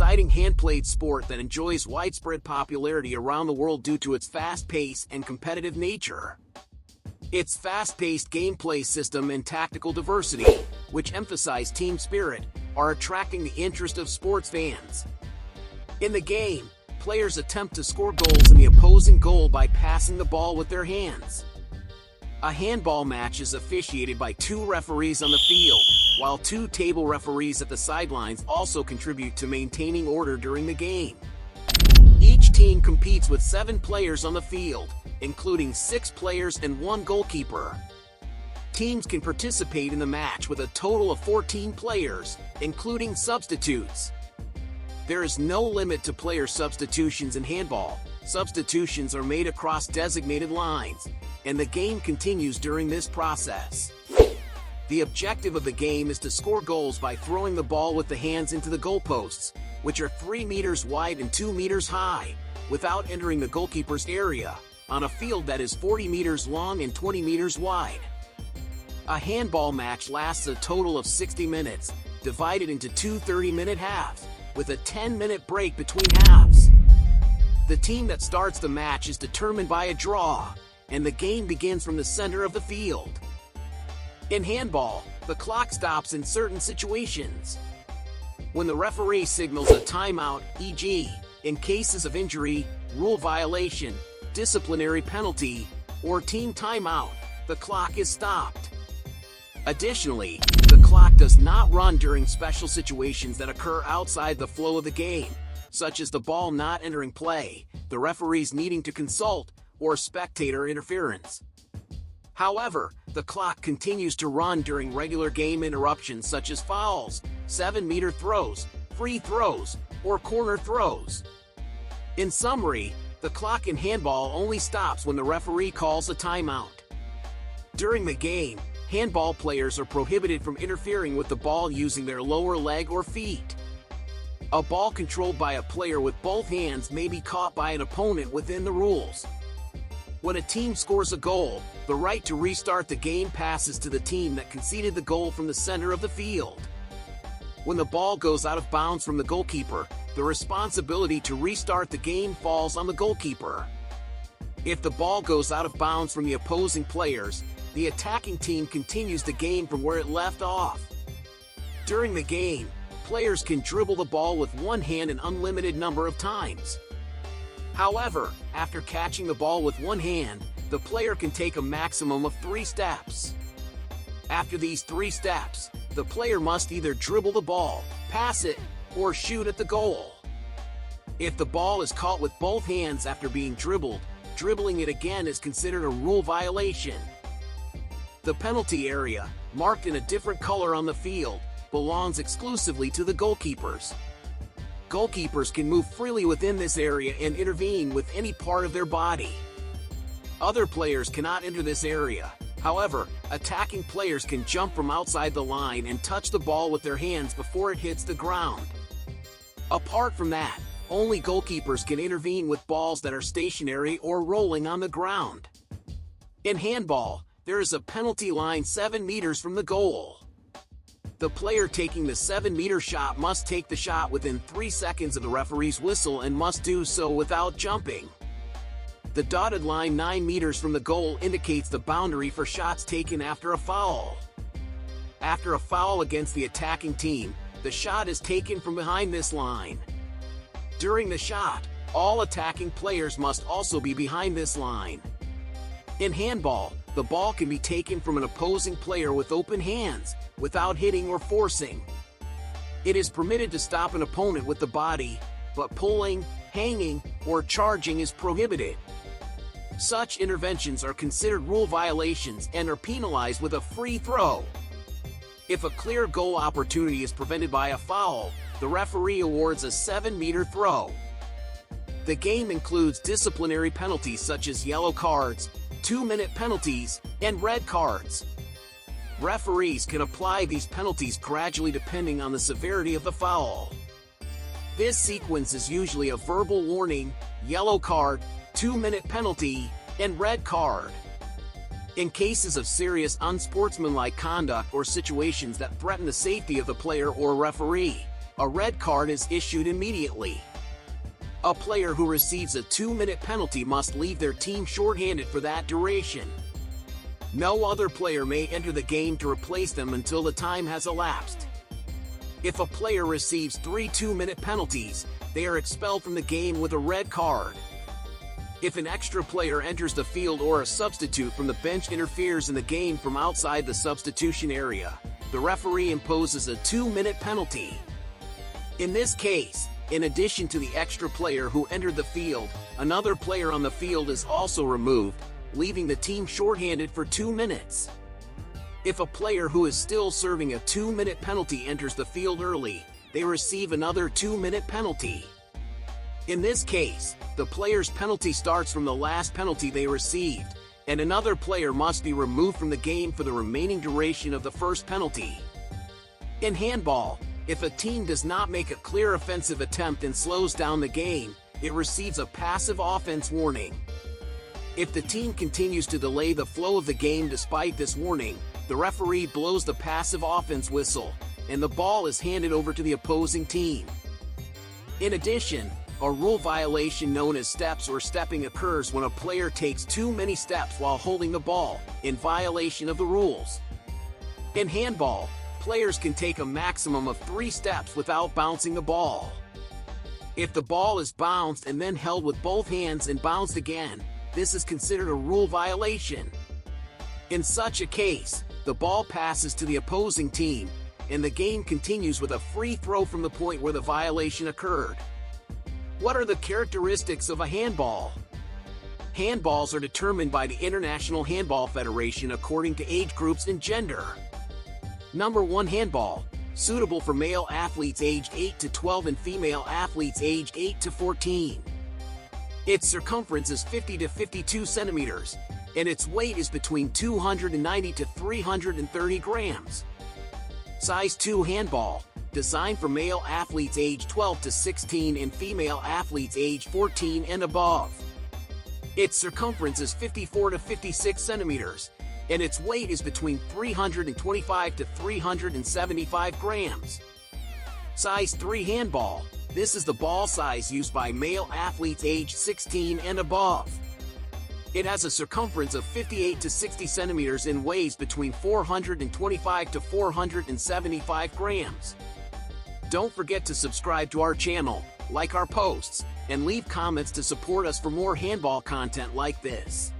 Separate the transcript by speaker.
Speaker 1: exciting hand-played sport that enjoys widespread popularity around the world due to its fast pace and competitive nature. Its fast-paced gameplay system and tactical diversity, which emphasize team spirit, are attracting the interest of sports fans. In the game, players attempt to score goals in the opposing goal by passing the ball with their hands. A handball match is officiated by 2 referees on the field, while 2 table referees at the sidelines also contribute to maintaining order during the game. Each team competes with 7 players on the field, including 6 players and 1 goalkeeper. Teams can participate in the match with a total of 14 players, including substitutes. There is no limit to player substitutions in handball. Substitutions are made across designated lines, and the game continues during this process. The objective of the game is to score goals by throwing the ball with the hands into the goalposts, which are 3 meters wide and 2 meters high, without entering the goalkeeper's area, on a field that is 40 meters long and 20 meters wide. A handball match lasts a total of 60 minutes, divided into 2 30-minute halves, with a 10-minute break between halves. The team that starts the match is determined by a draw, and the game begins from the center of the field. In handball, the clock stops in certain situations. When the referee signals a timeout, e.g., in cases of injury, rule violation, disciplinary penalty, or team timeout, the clock is stopped. Additionally, the clock does not run during special situations that occur outside the flow of the game, such as the ball not entering play, the referees needing to consult, or spectator interference. However, the clock continues to run during regular game interruptions such as fouls, 7-meter throws, free throws, or corner throws. In summary, the clock in handball only stops when the referee calls a timeout. During the game, handball players are prohibited from interfering with the ball using their lower leg or feet. A ball controlled by a player with both hands may be caught by an opponent within the rules. When a team scores a goal, the right to restart the game passes to the team that conceded the goal from the center of the field. When the ball goes out of bounds from the goalkeeper, the responsibility to restart the game falls on the goalkeeper. If the ball goes out of bounds from the opposing players, the attacking team continues the game from where it left off. During the game, players can dribble the ball with one hand an unlimited number of times. However, after catching the ball with one hand, the player can take a maximum of 3 steps. After these 3 steps, the player must either dribble the ball, pass it, or shoot at the goal. If the ball is caught with both hands after being dribbled, dribbling it again is considered a rule violation. The penalty area, marked in a different color on the field, belongs exclusively to the goalkeepers. Goalkeepers can move freely within this area and intervene with any part of their body. Other players cannot enter this area. However, attacking players can jump from outside the line and touch the ball with their hands before it hits the ground. Apart from that, only goalkeepers can intervene with balls that are stationary or rolling on the ground. In handball, there is a penalty line 7 meters from the goal. The player taking the 7-meter shot must take the shot within 3 seconds of the referee's whistle and must do so without jumping. The dotted line 9 meters from the goal indicates the boundary for shots taken after a foul. After a foul against the attacking team, the shot is taken from behind this line. During the shot, all attacking players must also be behind this line. In handball, the ball can be taken from an opposing player with open hands, without hitting or forcing. It is permitted to stop an opponent with the body, but pulling, hanging, or charging is prohibited. Such interventions are considered rule violations and are penalized with a free throw. If a clear goal opportunity is prevented by a foul, the referee awards a 7-meter throw. The game includes disciplinary penalties such as yellow cards, 2-minute penalties, and red cards. Referees can apply these penalties gradually depending on the severity of the foul. This sequence is usually a verbal warning, yellow card, 2-minute penalty, and red card. In cases of serious unsportsmanlike conduct or situations that threaten the safety of the player or referee, a red card is issued immediately. A player who receives a 2-minute penalty must leave their team shorthanded for that duration. No other player may enter the game to replace them until the time has elapsed. If a player receives 3 2-minute penalties, they are expelled from the game with a red card. If an extra player enters the field or a substitute from the bench interferes in the game from outside the substitution area, the referee imposes a 2-minute penalty. In this case, in addition to the extra player who entered the field, another player on the field is also removed, leaving the team shorthanded for 2 minutes. If a player who is still serving a 2-minute penalty enters the field early, they receive another 2-minute penalty. In this case, the player's penalty starts from the last penalty they received, and another player must be removed from the game for the remaining duration of the first penalty. In handball, if a team does not make a clear offensive attempt and slows down the game, it receives a passive offense warning. If the team continues to delay the flow of the game despite this warning, the referee blows the passive offense whistle, and the ball is handed over to the opposing team. In addition, a rule violation known as steps or stepping occurs when a player takes too many steps while holding the ball, in violation of the rules. In handball, players can take a maximum of 3 steps without bouncing the ball. If the ball is bounced and then held with both hands and bounced again, this is considered a rule violation. In such a case, the ball passes to the opposing team, and the game continues with a free throw from the point where the violation occurred. What are the characteristics of a handball? Handballs are determined by the International Handball Federation according to age groups and gender. Number 1 handball, suitable for male athletes aged 8 to 12 and female athletes aged 8 to 14. Its circumference is 50 to 52 centimeters, and its weight is between 290 to 330 grams. Size 2 handball, designed for male athletes aged 12 to 16 and female athletes aged 14 and above. Its circumference is 54 to 56 centimeters, and its weight is between 325 to 375 grams. Size 3 handball, this is the ball size used by male athletes aged 16 and above. It has a circumference of 58 to 60 centimeters and weighs between 425 to 475 grams. Don't forget to subscribe to our channel, like our posts, and leave comments to support us for more handball content like this.